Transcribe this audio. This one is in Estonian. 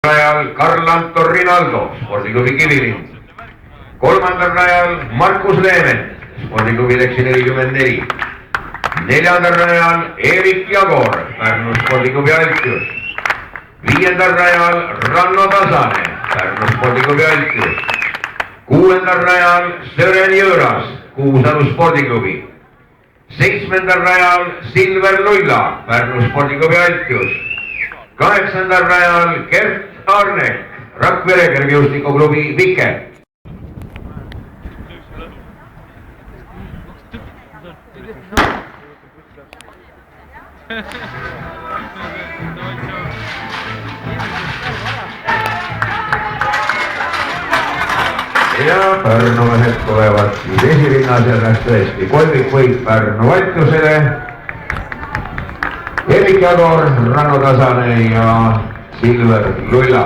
rajal Karl-Anton Rinaldo, spordiklubi Kivilind. Kolmandal rajal Markus Leement, spordiklubi Leksi 44. Neljandal rajal Erik Jagor, Pärnu spordiklubi Altius. Viiendal rajal Ranno Tasane, Pärnu spordiklubi Altius. Kuuendal rajal Sören Jõõras, Kuusalu spordiklubi. Seitsmendal rajal Silver Luilla, Pärnu spordiklubi Altius. Kaheksandal rajal Gert Arnek, Rakvere kergejõustikuklubi Vike. Ja Pärnu mehed tulevad siis esirinnas ja läks tõesti kolmikvõit Pärnu Altiusele. Erik Jagor, Ranno Tasane ja Silver Luilla.